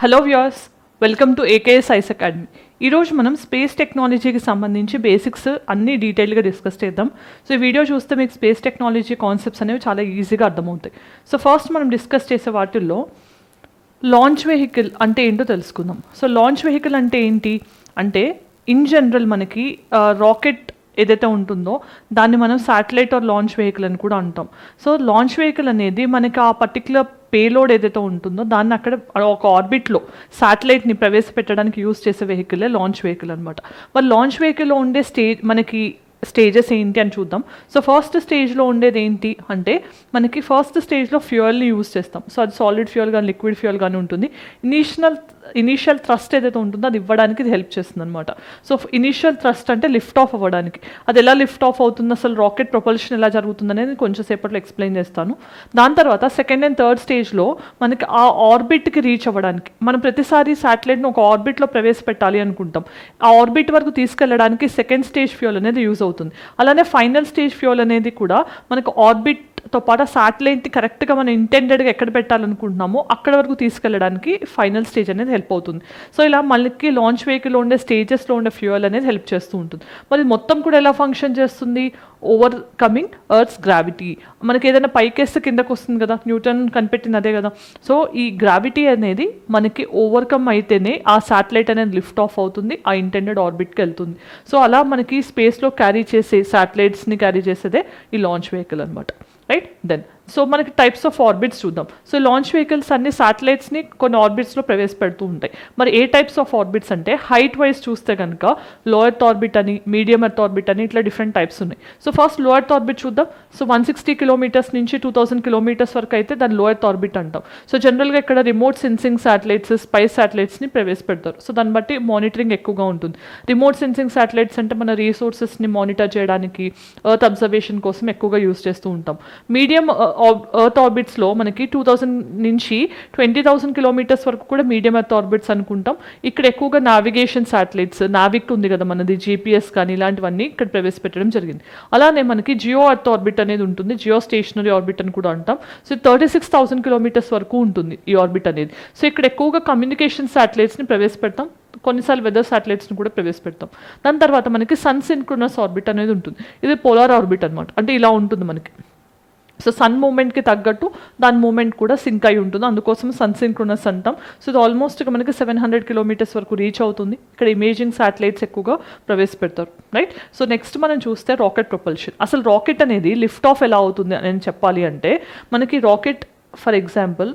Hello viewers, welcome to AKS ice academy. ఈరోజు మనం space టెక్నాలజీకి సంబంధించి బేసిక్స్ అన్నీ డీటెయిల్గా డిస్కస్ చేద్దాం. సో ఈ వీడియో చూస్తే మీకు స్పేస్ టెక్నాలజీ కాన్సెప్ట్స్ అనేవి చాలా ఈజీగా అర్థమవుతాయి. సో ఫస్ట్ మనం డిస్కస్ చేసే వాటిల్లో లాంచ్ వెహికల్ అంటే ఏంటో తెలుసుకుందాం. సో లాంచ్ వెహికల్ అంటే ఏంటి అంటే ఇన్ జనరల్ మనకి రాకెట్ ఏదైతే ఉంటుందో దాన్ని మనం శాటిలైట్ ఆర్ లాంచ్ వెహికల్ అని కూడా అంటాం. సో లాంచ్ వెహికల్ అనేది మనకి ఆ పర్టికులర్ పేలోడ్ ఏదైతే ఉంటుందో దాన్ని అక్కడ ఒక ఆర్బిట్లో శాటిలైట్ని ప్రవేశపెట్టడానికి యూజ్ చేసే వెహికలే లాంచ్ వెహికల్ అనమాట. మరి లాంచ్ వెహికల్లో ఉండే మనకి స్టేజెస్ ఏంటి అని చూద్దాం. సో ఫస్ట్ స్టేజ్లో ఉండేది ఏంటి అంటే మనకి ఫస్ట్ స్టేజ్లో ఫ్యూయల్ని యూజ్ చేస్తాం. సో అది సాలిడ్ ఫ్యూయల్ కానీ లిక్విడ్ ఫ్యూయల్ కానీ ఉంటుంది. ఇనీషియల్ థ్రస్ట్ ఏదైతే ఉంటుందో అది ఇవ్వడానికి ఇది హెల్ప్ చేస్తుంది అనమాట. సో ఇనీషియల్ థ్రస్ట్ అంటే లిఫ్ట్ ఆఫ్ అవ్వడానికి. అది ఎలా లిఫ్ట్ ఆఫ్ అవుతుంది, అసలు రాకెట్ ప్రొపల్షన్ ఎలా జరుగుతుంది అనేది కొంచెం సేపట్లో ఎక్స్ప్లెయిన్ చేస్తాను. దాని తర్వాత సెకండ్ అండ్ థర్డ్ స్టేజ్లో మనకి ఆ ఆర్బిట్కి రీచ్ అవ్వడానికి మనం ప్రతిసారి శాటిలైట్ను ఒక ఆర్బిట్లో ప్రవేశపెట్టాలి అనుకుంటాం. ఆ ఆర్బిట్ వరకు తీసుకెళ్ళడానికి సెకండ్ స్టేజ్ ఫ్యూయల్ అనేది యూజ్ అవుతుంది. అలానే ఫైనల్ స్టేజ్ ఫ్యూయల్ అనేది కూడా మనకు ఆర్బిట్తో పాటు శాటిలైట్ని కరెక్ట్గా మనం ఇంటెండెడ్గా ఎక్కడ పెట్టాలనుకుంటున్నామో అక్కడ వరకు తీసుకెళ్ళడానికి ఫైనల్ స్టేజ్ అనేది హెల్ప్ అవుతుంది. సో ఇలా మనకి లాంచ్ వెహికల్లో ఉండే స్టేజెస్లో ఉండే ఫ్యూయల్ అనేది హెల్ప్ చేస్తూ ఉంటుంది. మరి మొత్తం కూడా ఎలా ఫంక్షన్ చేస్తుంది? Overcoming earth's gravity. మనకి ఏదైనా పైకేస్తే కిందకు వస్తుంది కదా, న్యూటన్ కనిపెట్టింది అదే కదా. సో ఈ గ్రావిటీ అనేది మనకి ఓవర్కమ్ అయితేనే ఆ శాటిలైట్ అనేది లిఫ్ట్ ఆఫ్ అవుతుంది, ఆ ఇంటెండెడ్ ఆర్బిట్కి వెళ్తుంది. సో అలా మనకి స్పేస్లో క్యారీ చేసే శాటిలైట్స్ని క్యారీ చేసేదే ఈ లాంచ్ వెహికల్ అనమాట. రైట్. దెన్ సో మనకి టైప్స్ ఆఫ్ ఆర్బిట్స్ చూద్దాం. సో లాంచ్ వెహికల్స్ అన్ని శాటిలైట్స్ని కొన్ని ఆర్బిట్స్లో ప్రవేశపెడుతూ ఉంటాయి. మరి ఏ టైప్స్ ఆఫ్ ఆర్బిట్స్ అంటే హైట్ వైజ్ చూస్తే కనుక లో ఎర్త్ ఆర్బిట్ అని, మీడియం ఎర్త్ ఆర్బిట్ అని ఇట్లా డిఫరెంట్ టైప్స్ ఉన్నాయి. సో ఫస్ట్ లో ఎర్త్ ఆర్బిట్ చూద్దాం. సో 160 కిలోమీటర్స్ నుంచి 2000 కిలోమీటర్స్ వరకు అయితే దాన్ని లో ఎర్త్ ఆర్బిట్ అంటాం. సో జనరల్గా ఇక్కడ రిమోట్ సెన్సింగ్ శాటిలైట్స్, స్పైస్ శాటిలైట్స్ని ప్రవేశపెడతారు. సో దాన్ని బట్టి మానిటరింగ్ ఎక్కువగా ఉంటుంది. రిమోట్ సెన్సింగ్ శాటిలైట్స్ అంటే మన రీసోర్సెస్ని మానిటర్ చేయడానికి, ఎర్త్ అబ్జర్వేషన్ కోసం ఎక్కువగా యూజ్ చేస్తూ ఉంటాం. మీడియం ఎర్త్ ఆర్బిట్స్లో మనకి 2000 నుంచి 20,000 కిలోమీటర్స్ వరకు కూడా మీడియం ఎర్త్ ఆర్బిట్స్ అనుకుంటాం. ఇక్కడ ఎక్కువగా నావిగేషన్ శాటిలైట్స్, నావిక్ ఉంది కదా మనది, జీపీఎస్ కానీ ఇలాంటివన్నీ ఇక్కడ ప్రవేశపెట్టడం జరిగింది. అలానే మనకి జియో ఎర్త్ ఆర్బిట్ అనేది ఉంటుంది, జియో స్టేషనరీ ఆర్బిట్ అని కూడా అంటాం. సో 36,000 కిలోమీటర్స్ వరకు ఉంటుంది ఈ ఆర్బిట్ అనేది. సో ఇక్కడ ఎక్కువగా కమ్యూనికేషన్ శాటిలైట్స్ని ప్రవేశపెడతాం, కొన్నిసార్లు వెదర్ శాటిలైట్స్ని కూడా ప్రవేశపెడతాం. దాని తర్వాత మనకి సన్ సింక్రోనస్ ఆర్బిట్ అనేది ఉంటుంది. ఇది పోలార్ ఆర్బిట్ అనమాట. అంటే ఇలా ఉంటుంది మనకి. సో సన్ మూమెంట్కి తగ్గట్టు దాని మూమెంట్ కూడా సింక్ అయి ఉంటుంది, అందుకోసం సన్ సింక్రోనస్ అంటాం. సో ఇది ఆల్మోస్ట్గా మనకి 700 కిలోమీటర్స్ వరకు రీచ్ అవుతుంది. ఇక్కడ ఇమేజింగ్ శాటిలైట్స్ ఎక్కువగా ప్రవేశపెడతారు. రైట్. సో నెక్స్ట్ మనం చూస్తే రాకెట్ ప్రొపల్షన్. అసలు రాకెట్ అనేది లిఫ్ట్ ఆఫ్ ఎలా అవుతుంది అని చెప్పాలి అంటే మనకి రాకెట్ ఫర్ ఎగ్జాంపుల్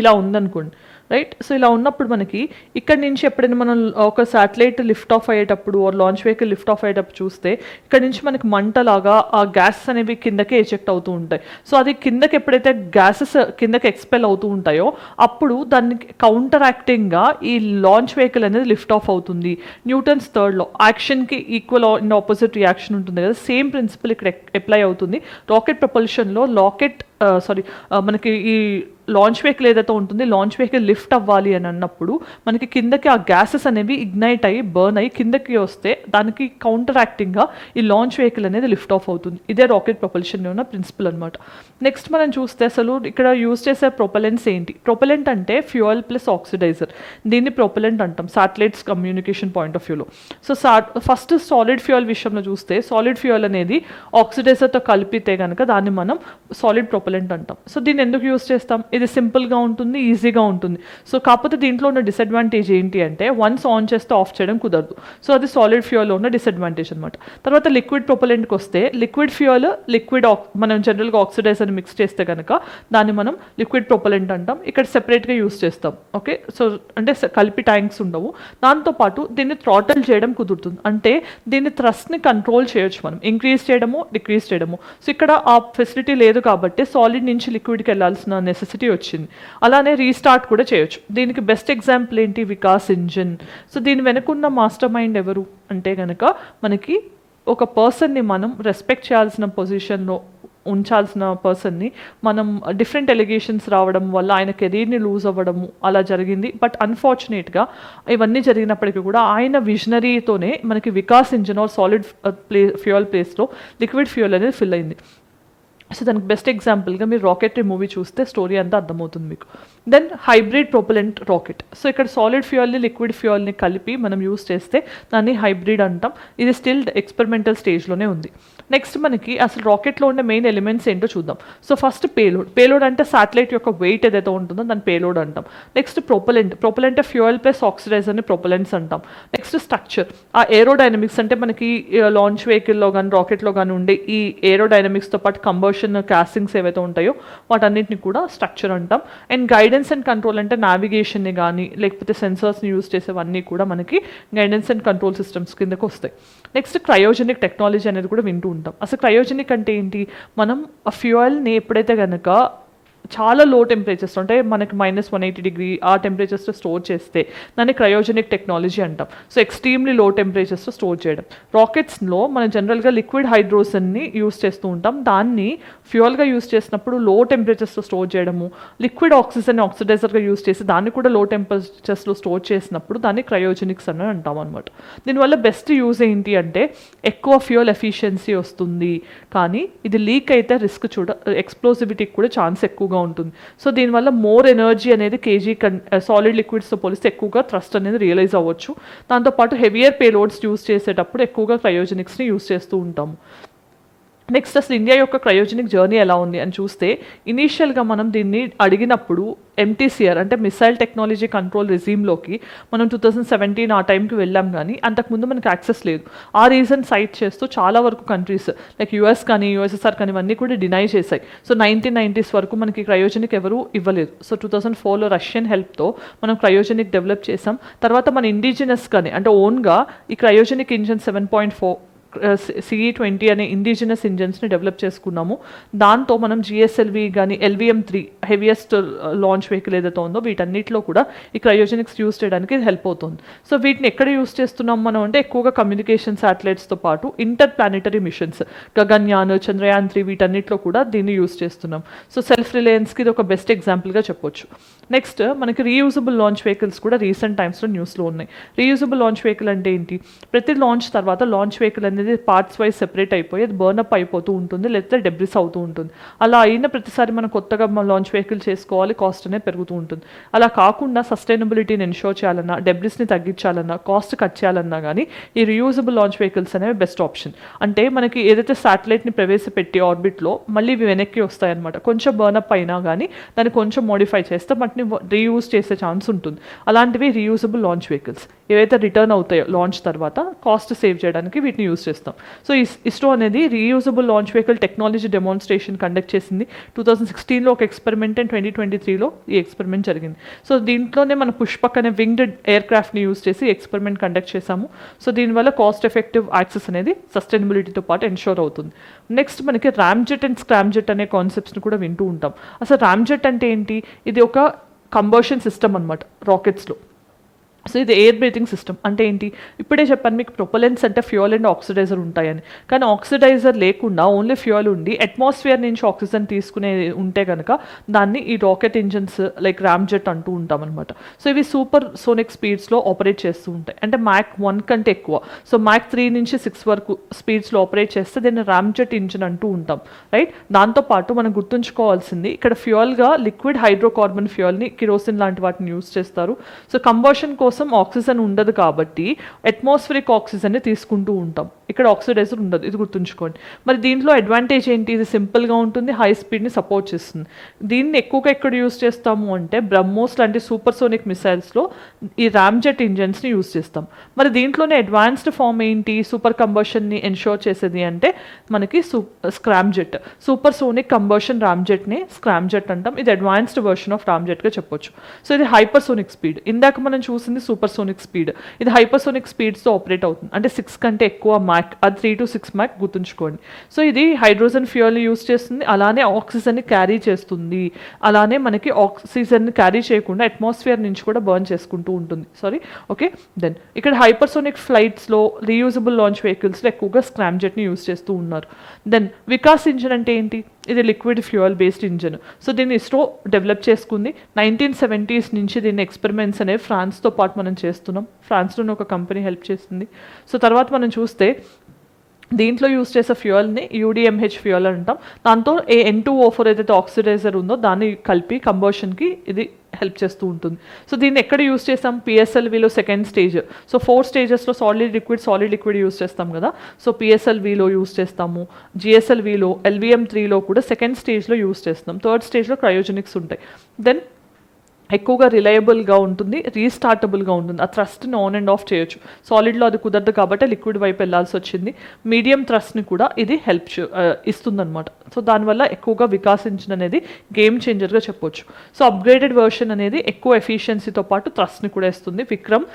ఇలా ఉందనుకోండి. రైట్. సో ఇలా ఉన్నప్పుడు మనకి ఇక్కడ నుంచి ఎప్పుడైనా మనం ఒక శాటిలైట్ లిఫ్ట్ ఆఫ్ అయ్యేటప్పుడు లాంచ్ వెహికల్ లిఫ్ట్ ఆఫ్ అయ్యేటప్పుడు చూస్తే ఇక్కడ నుంచి మనకి మంటలాగా ఆ గ్యాసెస్ అనేవి కిందకే ఎజెక్ట్ అవుతూ ఉంటాయి. సో అది కిందకి ఎప్పుడైతే గ్యాసెస్ కిందకి ఎక్స్పెల్ అవుతూ ఉంటాయో అప్పుడు దాన్ని కౌంటర్ యాక్టింగ్గా ఈ లాంచ్ వెహికల్ అనేది లిఫ్ట్ ఆఫ్ అవుతుంది. న్యూటన్స్ థర్డ్ లా, యాక్షన్కి ఈక్వల్ ఇన్ ఆపోజిట్ రియాక్షన్ ఉంటుంది కదా, సేమ్ ప్రిన్సిపల్ ఇక్కడ అప్లై అవుతుంది. రాకెట్ ప్రొపల్షన్లో మనకి ఈ లాంచ్ వెహికల్ ఏదైతే ఉంటుంది, లాంచ్ వెహికల్ లిఫ్ట్ అవ్వాలి అని అన్నప్పుడు మనకి కిందకి ఆ గ్యాసెస్ అనేవి ఇగ్నైట్ అయ్యి బర్న్ అయ్యి కిందకి వస్తే దానికి కౌంటర్ యాక్టింగ్గా ఈ లాంచ్ వెహికల్ అనేది లిఫ్ట్ ఆఫ్ అవుతుంది. ఇదే రాకెట్ ప్రొపల్షన్లో ఉన్న ప్రిన్సిపల్ అనమాట. నెక్స్ట్ మనం చూస్తే అసలు ఇక్కడ యూజ్ చేసే ప్రొపలెంట్స్ ఏంటి? ప్రొపలెంట్ అంటే ఫ్యూయల్ ప్లస్ ఆక్సిడైజర్. దీన్ని ప్రొపలెంట్ అంటాం శాటిలైట్స్ కమ్యూనికేషన్ పాయింట్ ఆఫ్ వ్యూలో. సో ఫస్ట్ సాలిడ్ ఫ్యూయల్ విషయంలో చూస్తే సాలిడ్ ఫ్యూయల్ అనేది ఆక్సిడైజర్తో కలిపితే కనుక దాన్ని మనం సాలిడ్ ప్రొపలెంట్ అంటాం. సో దీన్ని ఎందుకు యూజ్ చేస్తాం? ఇది సింపుల్గా ఉంటుంది, ఈజీగా ఉంటుంది. సో కాకపోతే దీంట్లో ఉన్న డిసడ్వాంటేజ్ ఏంటి అంటే వన్స్ ఆన్ చేస్తే ఆఫ్ చేయడం కుదరదు. సో అది సాలిడ్ ఫ్యూయల్లో ఉన్న డిసడ్వాంటేజ్ అనమాట. తర్వాత లిక్విడ్ ప్రొపలెంట్కి వస్తే లిక్విడ్ ఫ్యూయల్ మనం జనరల్గా ఆక్సిడైజర్ని మిక్స్ చేస్తే కనుక దాన్ని మనం లిక్విడ్ ప్రొపలెంట్ అంటాం. ఇక్కడ సెపరేట్గా యూజ్ చేస్తాం. ఓకే. సో అంటే కలిపి ట్యాంక్స్ ఉండవు. దాంతోపాటు దీన్ని థ్రాటల్ చేయడం కుదురుతుంది. అంటే దీన్ని థ్రస్ట్ని కంట్రోల్ చేయొచ్చు మనం, ఇంక్రీజ్ చేయడము, డిక్రీజ్ చేయడము. సో ఇక్కడ ఆ ఫెసిలిటీ లేదు కాబట్టి సాలిడ్ నుంచి లిక్విడ్కి వెళ్ళాల్సిన నెసెసిటీ వచ్చింది. అలానే రీస్టార్ట్ కూడా చేయొచ్చు. దీనికి బెస్ట్ ఎగ్జాంపుల్ ఏంటి? వికాస్ ఇంజిన్. సో దీని వెనుకున్న మాస్టర్ మైండ్ ఎవరు అంటే కనుక మనకి ఒక పర్సన్ని మనం రెస్పెక్ట్ చేయాల్సిన పొజిషన్లో ఉంచాల్సిన పర్సన్ని మనం డిఫరెంట్ ఎలిగేషన్స్ రావడం వల్ల ఆయన కెరీర్ని లూజ్ అవ్వడము అలా జరిగింది. బట్ అన్ఫార్చునేట్గా ఇవన్నీ జరిగినప్పటికీ కూడా ఆయన విజనరీతోనే మనకి Vikas engine or solid fuel ప్లేస్లో లిక్విడ్ ఫ్యూయల్ అనేది ఫిల్ అయింది. సో దానికి బెస్ట్ ఎగ్జాంపుల్గా మీరు రాకెటరీ మూవీ చూస్తే స్టోరీ అంతా అర్థమవుతుంది మీకు. Then hybrid propellant rocket. So ఇక్కడ సాలిడ్ ఫ్యూయల్ని లిక్విడ్ ఫ్యూయల్ని కలిపి మనం యూస్ చేస్తే దాన్ని హైబ్రిడ్ అంటాం. ఇది స్టిల్ ఎక్స్పెరిమెంటల్ స్టేజ్లోనే ఉంది. నెక్స్ట్ మనకి అసలు రాకెట్లో ఉండే మెయిన్ ఎలిమెంట్స్ ఏంటో చూద్దాం. సో ఫస్ట్ పేలోడ్ అంటే శాటిలైట్ యొక్క వెయిట్ ఏదైతే ఉంటుందో దాన్ని పేలోడ్ అంటాం. నెక్స్ట్ ప్రొపలెంట్ ఫ్యూయల్ ప్లస్ ఆక్సిడైజర్ని ప్రొపలెంట్స్ అంటాం. నెక్స్ట్ స్ట్రక్చర్, ఆ ఏరోడైనమిక్స్ అంటే మనకి లాంచ్ వెహికల్లో కానీ రాకెట్లో కానీ ఉండే ఈ ఏరోడైనమిక్స్తో పాటు కంబర్షన్ కాస్టింగ్స్ ఏవైతే ఉంటాయో వాటన్నిటిని కూడా స్ట్రక్చర్ అంటాం. అండ్ గైడెన్స్ అండ్ కంట్రోల్ అంటే నావిగేషన్ని కానీ లేకపోతే సెన్సర్స్ని యూజ్ చేసేవన్నీ కూడా మనకి గైడెన్స్ అండ్ కంట్రోల్ సిస్టమ్స్ కిందకు వస్తాయి. నెక్స్ట్ క్రయోజెనిక్ టెక్నాలజీ అనేది కూడా వింటూ ఉంటాం. అసలు క్రయోజెనిక్ అంటే ఏంటి? మనం ఆ ఫ్యూయల్ని ఎప్పుడైతే కనుక చాలా లో టెంపరేచర్స్ అంటే మనకి -180 ఆ టెంపరేచర్స్లో స్టోర్ చేస్తే దాన్ని క్రయోజెనిక్ టెక్నాలజీ అంటాం. సో ఎక్స్ట్రీమ్లీ లో టెంపరేచర్స్లో స్టోర్ చేయడం. రాకెట్స్లో మనం జనరల్గా లిక్విడ్ హైడ్రోజన్ని యూస్ చేస్తూ ఉంటాం. దాన్ని ఫ్యూయల్గా యూస్ చేసినప్పుడు లో టెంపరేచర్స్లో స్టోర్ చేయడము, లిక్విడ్ ఆక్సిజన్ ఆక్సిడైజర్గా యూస్ చేసి దాన్ని కూడా లో టెంపరేచర్స్లో స్టోర్ చేసినప్పుడు దాన్ని క్రయోజెనిక్స్ అని అంటాం అనమాట. దీనివల్ల బెస్ట్ యూజ్ ఏంటి అంటే ఎక్కువ ఫ్యూయల్ ఎఫిషియన్సీ వస్తుంది, కానీ ఇది లీక్ అయితే రిస్క్ ఎక్స్ప్లోజివిటీకి కూడా ఛాన్స్ ఎక్కువగా ఉంటుంది. సో దీనివల్ల మోర్ ఎనర్జీ అనేది కేజీ సాలిడ్ లిక్విడ్స్తో పోలిస్తే ఎక్కువగా థ్రస్ట్ అనేది రియలైజ్ అవ్వచ్చు. దాంతోపాటు హెవియర్ పేలోడ్స్ యూస్ చేసేటప్పుడు ఎక్కువగా క్రయోజెనిక్స్ని యూస్ చేస్తూ ఉంటాము. నెక్స్ట్ అసలు ఇండియా యొక్క క్రయోజెనిక్ జర్నీ ఎలా ఉంది అని చూస్తే, ఇనీషియల్గా మనం దీన్ని అడిగినప్పుడు MTCR అంటే మిసైల్ టెక్నాలజీ కంట్రోల్ రిజీమ్లోకి మనం 2017 ఆ టైంకి వెళ్ళాం, కానీ అంతకుముందు మనకి యాక్సెస్ లేదు. ఆ రీజన్ సైట్ చేస్తూ చాలా వరకు కంట్రీస్ లైక్ US కానీ USSR కానీ ఇవన్నీ కూడా డినై చేశాయి. సో 1990s వరకు మనకి క్రయోజెనిక్ ఎవరు ఇవ్వలేదు. సో 2004లో రష్యన్ హెల్ప్తో మనం క్రయోజెనిక్ డెవలప్ చేసాం. తర్వాత మన ఇండిజినస్గానే అంటే ఓన్గా ఈ క్రయోజెనిక్ ఇంజన్ 7.4 CE-20 అనే ఇండిజినస్ ఇంజన్స్ని డెవలప్ చేసుకున్నాము. దాంతో మనం GSLV కానీ LVM-3 హెవియెస్ట్ లాంచ్ వెహికల్ ఏదైతే ఉందో వీటన్నిటిలో కూడా ఈ క్రయోజెనిక్స్ యూస్ చేయడానికి హెల్ప్ అవుతుంది. సో వీటిని ఎక్కడ యూస్ చేస్తున్నాం మనం అంటే ఎక్కువగా కమ్యూనికేషన్ శాటిలైట్స్తో పాటు inter planetary machines Gaganyaan, Chandrayaan three వీటన్నిటిలో కూడా దీన్ని యూస్ చేస్తున్నాం. సో సెల్ఫ్ రిలయన్స్కి ఇది ఒక బెస్ట్ ఎగ్జాంపుల్గా చెప్పొచ్చు. నెక్స్ట్ మనకి రీయూజబుల్ లాంచ్ వెహికల్స్ కూడా రీసెంట్ టైమ్స్లో న్యూస్లో ఉన్నాయి. రీయూజబుల్ లాంచ్ వెహికల్ అంటే ఏంటి? ప్రతి లాంచ్ తర్వాత లాంచ్ వెహికల్ అనేది పార్ట్స్ వైజ్ సెపరేట్ అయిపోయి అది బర్నప్ అయిపోతూ ఉంటుంది, లేకపోతే డెబ్రిస్ అవుతూ ఉంటుంది. అలా అయిన ప్రతిసారి మనం కొత్తగా లాంచ్ వెహికల్ చేసుకోవాలి, కాస్ట్ అనేది పెరుగుతూ ఉంటుంది. అలా కాకుండా సస్టైనబిలిటీని ఎన్షోర్ చేయాలన్నా, డెబ్రిస్ని తగ్గించాలన్నా, కాస్ట్ కట్ చేయాలన్నా కానీ ఈ రీయూజబుల్ లాంచ్ వెహికల్స్ అనేవి బెస్ట్ ఆప్షన్. అంటే మనకి ఏదైతే శాటిలైట్ని ప్రవేశపెట్టి ఆర్బిట్లో మళ్ళీ ఇవి వెనక్కి వస్తాయన్నమాట. కొంచెం బర్నప్ అయినా కానీ దాన్ని కొంచెం మోడిఫై చేస్తే వాటిని రీయూజ్ చేసే ఛాన్స్ ఉంటుంది. అలాంటివి రీయూజబుల్ లాంచ్ వెహికల్స్ ఏవైతే రిటర్న్ అవుతాయో లాంచ్ తర్వాత కాస్ట్ సేవ్ చేయడానికి వీటిని యూజ్ చేస్తాం. సో ఇస్రో అనేది reusable launch vehicle technology demonstration conduct చేసింది 2016లో ఒక ఎక్స్పెరిమెంట్, అండ్ 2023లో ఈ ఎక్స్పెరిమెంట్ జరిగింది. సో దీంట్లోనే మన పుష్పక్ అనే వింగ్డ్ ఎయిర్ క్రాఫ్ట్ని యూజ్ చేసి ఎక్స్పెరిమెంట్ కండక్ట్ చేశాము. సో దీనివల్ల కాస్ట్ ఎఫెక్టివ్ యాక్సెస్ అనేది సస్టైనబిలిటీతో పాటు ఎన్షోర్ అవుతుంది. నెక్స్ట్ మనకి ర్యామ్జెట్ అండ్ స్క్రామ్జెట్ అనే కాన్సెప్ట్స్ని కూడా వింటూ ఉంటాం. అసలు ర్యామ్జెట్ అంటే ఏంటి? ఇది ఒక కంబర్షన్ సిస్టమ్ అనమాట రాకెట్స్లో. సో ఇది ఎయిర్ బ్రీతింగ్ సిస్టమ్. అంటే ఏంటి? ఇప్పుడే చెప్పాను మీకు ప్రొపలెంట్స్ అంటే ఫ్యూయల్ అండ్ ఆక్సిడైజర్ ఉంటాయని. కానీ ఆక్సిడైజర్ లేకుండా ఓన్లీ ఫ్యూయల్ ఉండి అట్మాస్ఫియర్ నుంచి ఆక్సిజన్ తీసుకునే ఉంటే కనుక దాన్ని ఈ రాకెట్ ఇంజన్స్ లైక్ ర్యామ్జెట్ అంటూ ఉంటాం అనమాట. సో ఇవి సూపర్ సోనిక్ స్పీడ్స్లో ఆపరేట్ చేస్తూ ఉంటాయి. అంటే Mach 1 కంటే ఎక్కువ. సో Mach 3 నుంచి 6 వరకు స్పీడ్స్లో ఆపరేట్ చేస్తే దీన్ని ర్యామ్జెట్ ఇంజిన్ అంటూ ఉంటాం, రైట్? దాంతోపాటు మనం గుర్తుంచుకోవాల్సింది ఇక్కడ ఫ్యూయల్గా లిక్విడ్ హైడ్రోకార్బన్ ఫ్యూయల్ని, కిరోసిన్ లాంటి వాటిని యూస్ చేస్తారు. సో కంబషన్ కోసం ఆక్సిజన్ ఉండదు కాబట్టి అట్మాస్ఫిరిక్ ఆక్సిజన్ని తీసుకుంటూ ఉంటాం. ఇక్కడ ఆక్సిడైజర్ ఉండదు, ఇది గుర్తుంచుకోండి. మరి దీంట్లో అడ్వాంటేజ్ ఏంటి? ఇది సింపుల్గా ఉంటుంది, హై స్పీడ్ని సపోర్ట్ చేస్తుంది. దీన్ని ఎక్కువగా ఎక్కడ యూస్ చేస్తాము అంటే బ్రహ్మోస్ లాంటి సూపర్ సోనిక్ మిసైల్స్లో ఈ ర్యామ్జెట్ ఇంజన్స్ని యూస్ చేస్తాం. మరి దీంట్లోనే అడ్వాన్స్డ్ ఫామ్ ఏంటి సూపర్ కంబషన్ని ఎన్షోర్ చేసేది అంటే మనకి స్క్రామ్జెట్, సూపర్ సోనిక్ కంబషన్ ర్యామ్జెట్ని స్క్రామ్జెట్ అంటాం. ఇది అడ్వాన్స్డ్ వర్షన్ ఆఫ్ ర్యామ్జెట్గా చెప్పొచ్చు. సో ఇది హైపర్ సోనిక్ స్పీడ్. ఇందాక మనం చూసింది సూపర్ సోనిక్ స్పీడ్, ఇది హైపర్ సోనిక్ స్పీడ్స్తో ఆపరేట్ అవుతుంది. అంటే 6 కంటే ఎక్కువ Mach, అది 3 to 6 Mach గుర్తుంచుకోండి. సో ఇది హైడ్రోజన్ ఫ్యూయల్ని యూస్ చేస్తుంది, అలానే ఆక్సిజన్ని క్యారీ చేస్తుంది, అలానే మనకి ఆక్సిజన్ని క్యారీ చేయకుండా అట్మాస్ఫియర్ నుంచి కూడా బర్న్ చేసుకుంటూ ఉంటుంది. ఓకే. దెన్ ఇక్కడ హైపర్సోనిక్ ఫ్లైట్స్లో రీయూజబుల్ లాంచ్ వెహికల్స్లో ఎక్కువగా స్క్రామ్జెట్ని యూస్ చేస్తూ ఉన్నారు. దెన్ వికాస్ ఇంజిన్ అంటే ఏంటి? ఇది liquid fuel based engine. So దీన్ని ఇస్రో డెవలప్ చేసుకుంది 1970s నుంచి. దీన్ని ఎక్స్పెరిమెంట్స్ అనేవి ఫ్రాన్స్తో పాటు మనం చేస్తున్నాం. ఫ్రాన్స్లోనే ఒక కంపెనీ హెల్ప్ చేస్తుంది. సో తర్వాత మనం చూస్తే దీంట్లో యూస్ చేసే ఫ్యూయల్ని UDMH ఫ్యూయల్ అంటాం. దాంతో N2O4 ఏదైతే ఆక్సిడైజర్ ఉందో దాన్ని కలిపి కంబషన్కి ఇది హెల్ప్ చేస్తూ ఉంటుంది. సో దీన్ని ఎక్కడ యూస్ చేస్తాం, పిఎస్ఎల్విలో సెకండ్ స్టేజ్. సో 4 స్టేజెస్లో సాలిడ్ లిక్విడ్ యూస్ చేస్తాం కదా. సో పిఎస్ఎల్విలో యూస్ చేస్తాము, జిఎస్ఎల్విలో, LVM3లో కూడా సెకండ్ స్టేజ్లో యూస్ చేస్తాం. థర్డ్ స్టేజ్లో క్రయోజెనిక్స్ ఉంటాయి. దెన్ ఎక్కువగా రిలయబుల్గా ఉంటుంది, రీస్టార్టబుల్గా ఉంటుంది. ఆ థ్రస్ట్ని ఆన్ అండ్ ఆఫ్ చేయొచ్చు. సాలిడ్లో అది కుదరదు కాబట్టి లిక్విడ్ వైపు వెళ్ళాల్సి వచ్చింది. మీడియం థ్రస్ట్ని కూడా ఇది హెల్ప్ ఇస్తుందన్నమాట. సో దానివల్ల ఎక్కువగా వికాసించిన అనేది గేమ్ చేంజర్గా చెప్పొచ్చు. సో అప్గ్రేడెడ్ వర్షన్ అనేది ఎక్కువ ఎఫిషియన్సీతో పాటు థ్రస్ట్ని కూడా ఇస్తుంది. విక్రమ్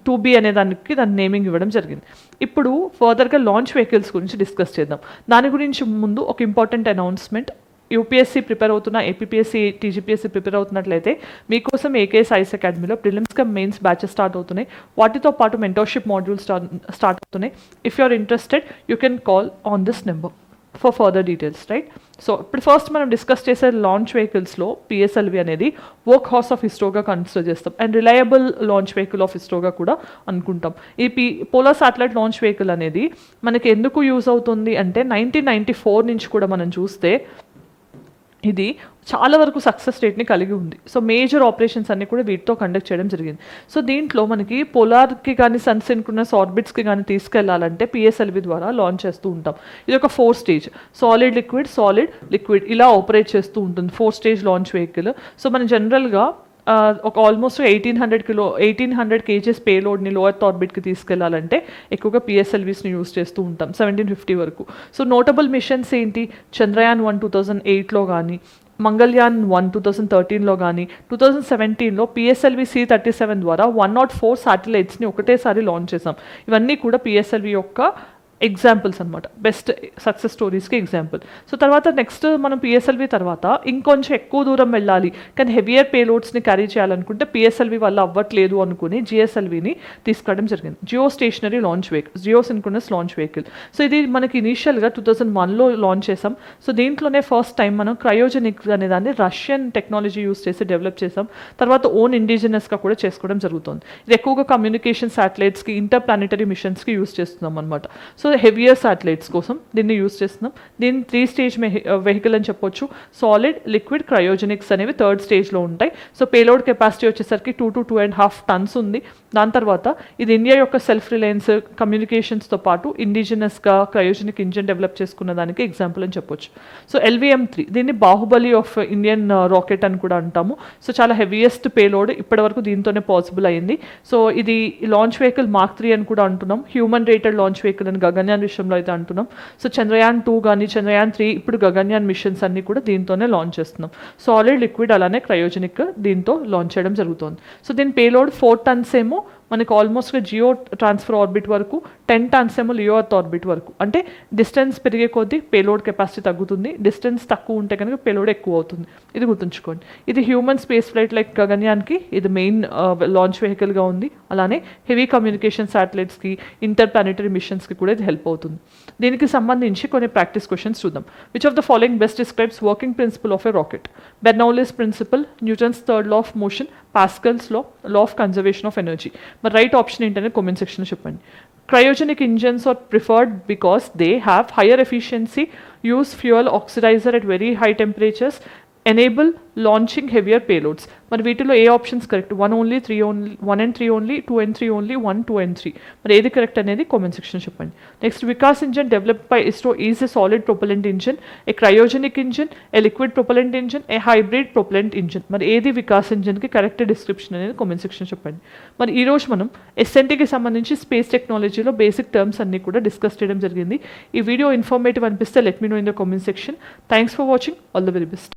2B అనే దాని నేమింగ్ ఇవ్వడం జరిగింది. ఇప్పుడు ఫర్దర్గా లాంచ్ వెహికల్స్ గురించి డిస్కస్ చేద్దాం. దాని గురించి ముందు ఒక ఇంపార్టెంట్ అనౌన్స్మెంట్. యూపీఎస్సీ ప్రిపేర్ అవుతున్న, ఏపీఎస్సీ, టీజీపీఎస్సీ ప్రిపేర్ అవుతున్నట్లయితే మీకోసం ఏకేఎస్ ఐఎస్ అకాడమీలో prelims cum mains batches start అవుతున్నాయి. వాటితో పాటు మెంటర్షిప్ మాడ్యూల్స్ స్టార్ట్ అవుతున్నాయి. If you are interested you can call on this number for further details, right? So ఇప్పుడు first మనం డిస్కస్ చేసే లాంచ్ వెహికల్స్లో పిఎస్ఎల్వి అనేది వర్క్ హార్స్ ఆఫ్ ఇస్రోగా కన్సిడర్ చేస్తాం and reliable launch vehicle of ఇస్రోగా కూడా అనుకుంటాం. ఈ పోలార్ శాటిలైట్ లాంచ్ వెహికల్ అనేది మనకి ఎందుకు యూజ్ అవుతుంది అంటే 1994 నుంచి కూడా మనం చూస్తే ఇది చాలా వరకు సక్సెస్ రేట్ని కలిగి ఉంది. సో మేజర్ ఆపరేషన్స్ అన్ని కూడా వీటితో కండక్ట్ చేయడం జరిగింది. సో దీంట్లో మనకి పోలార్కి కానీ సన్సిన్క్రోనస్ ఆర్బిట్స్కి కానీ తీసుకెళ్లాలంటే పిఎస్ఎల్వి ద్వారా లాంచ్ చేస్తూ ఉంటాం. ఇది ఒక 4 స్టేజ్, సాలిడ్ లిక్విడ్ ఇలా ఆపరేట్ చేస్తూ ఉంటుంది. 4 స్టేజ్ లాంచ్ వెహికల్. సో మనం జనరల్గా ఒక ఆల్మోస్ట్ 1800 kgs పేలోడ్ని లో ఎర్త్ ఆర్బిట్కి తీసుకెళ్లాలంటే ఎక్కువగా పిఎస్ఎల్వీస్ని యూస్ చేస్తూ ఉంటాం 1750 వరకు. సో నోటబుల్ మిషన్స్ ఏంటి, చంద్రయాన్ 1 2008లో కానీ, మంగళయాన్ 1 2013లో కానీ, 2017లో పిఎస్ఎల్వి C-37 ద్వారా 104 శాటిలైట్స్ని ఒకటేసారి లాంచ్ చేసాం. ఇవన్నీ కూడా పిఎస్ఎల్వి యొక్క ఎగ్జాంపుల్స్ అనమాట, బెస్ట్ సక్సెస్ స్టోరీస్కి ఎగ్జాంపుల్. సో తర్వాత నెక్స్ట్ మనం పిఎస్ఎల్వి తర్వాత ఇంకొంచెం ఎక్కువ దూరం వెళ్ళాలి కానీ హెవియర్ పేలోడ్స్ని క్యారీ చేయాలనుకుంటే పిఎస్ఎల్వి వల్ల అవ్వట్లేదు అనుకుని జిఎస్ఎల్విని తీసుకురావడం జరిగింది. Geosynchronous launch vehicle. So ఇది మనకి ఇనీషియల్గా 2001లో లాంచ్ చేసాం. సో దీంట్లోనే ఫస్ట్ టైం మనం క్రయోజెనిక్ అనే దాన్ని రష్యన్ టెక్నాలజీ యూస్ చేసి డెవలప్ చేసాం. తర్వాత ఓన్ ఇండిజినస్గా కూడా చేసుకోవడం జరుగుతుంది. ఇది ఎక్కువగా కమ్యూనికేషన్ శాటిలైట్స్కి, ఇంటర్ ప్లానెటరీ మిషన్స్కి యూస్ చేస్తున్నాం అనమాట. సో హెవియర్ శాటిలైట్స్ కోసం దీన్ని యూస్ చేస్తున్నాం. దీన్ని 3 స్టేజ్ వెహికల్ అని చెప్పొచ్చు. సాలిడ్, లిక్విడ్, క్రయోజెనిక్స్ అనేవి థర్డ్ స్టేజ్లో ఉంటాయి. సో పేలోడ్ కెపాసిటీ వచ్చేసరికి 2 to 2.5 tons ఉంది. దాని తర్వాత ఇది ఇండియా యొక్క సెల్ఫ్ రిలయన్స్ కమ్యూనికేషన్స్తో పాటు ఇండిజినస్గా క్రయోజెనిక్ ఇంజిన్ డెవలప్ చేసుకున్న దానికి ఎగ్జాంపుల్ అని చెప్పొచ్చు. సో LVM3 దీన్ని బాహుబలి ఆఫ్ ఇండియన్ రాకెట్ అని కూడా అంటాము. సో చాలా హెవియెస్ట్ పేలోడ్ ఇప్పటివరకు దీంతోనే పాసిబుల్ అయ్యింది. సో ఇది లాంచ్ వెహికల్ Mark 3 అని కూడా అంటున్నాం. హ్యూమన్ రేటెడ్ లాంచ్ వెహికల్ అని గగన్యాన్ విషయంలో అయితే అంటున్నాం. సో చంద్రయాన్ 2 కానీ చంద్రయాన్ 3 ఇప్పుడు గగన్యాన్ మిషన్స్ అన్ని కూడా దీంతోనే లాంచ్ చేస్తున్నాం. సాలిడ్, లిక్విడ్ అలానే క్రయోజెనిక్ దీంతో లాంచ్ చేయడం జరుగుతుంది. సో దీని పేలోడ్ 4 tons ఏమో మనకి ఆల్మోస్ట్గా జియో ట్రాన్స్ఫర్ ఆర్బిట్ వరకు, 10 tons ఏమో లియో ఎర్త్ ఆర్బిట్ వరకు. అంటే డిస్టెన్స్ పెరిగే కొద్దీ పేలోడ్ కెపాసిటీ తగ్గుతుంది, డిస్టెన్స్ తక్కువ ఉంటే కనుక పేలోడ్ ఎక్కువ అవుతుంది. ఇది గుర్తుంచుకోండి. ఇది హ్యూమన్ స్పేస్ ఫ్లైట్ లైక్ గగన్యాన్కి ఇది మెయిన్ లాంచ్ వెహికల్గా ఉంది. అలానే హెవీ కమ్యూనికేషన్ శాటిలైట్స్కి, ఇంటర్ ప్లానెటరీ మిషన్స్కి కూడా ఇది హెల్ప్ అవుతుంది. దీనికి సంబంధించి కొన్ని ప్రాక్టీస్ క్వశ్చన్స్ చూద్దాం. Which of the following best describes working principle of a rocket? Bernoulli's principle, Newton's third law of motion, Pascal's law of conservation of energy. మరి రైట్ ఆప్షన్ ఏంటనే కామెంట్ సెక్షన్లో చెప్పండి. Cryogenic engines are preferred because they have higher efficiency, use fuel oxidizer at very high temperatures, enable launching heavier payloads. మరి వీటిలో ఏ options correct? 1 and 3 only, 2 and 3 only, 1, 2 and 3. మరి ఏది correct అనేది comment section చెప్పండి. Next, Vikas engine developed by ISRO is a solid propellant engine, a cryogenic engine, a liquid propellant engine, a hybrid propellant engine. మరి ఏది వికాస్ ఇంజన్కి correct description అనేది comment section చెప్పండి. మరి ఈరోజు మనం ఎస్ఎన్టీకి సంబంధించి స్పేస్ టెక్నాలజీలో బేసిక్ టర్మ్స్ అన్ని కూడా డిస్కస్ చేయడం జరిగింది. ఈ వీడియో ఇన్ఫర్మేటివ్ అనిపిస్తే let me know in the comment section. Thanks for watching. All the very best.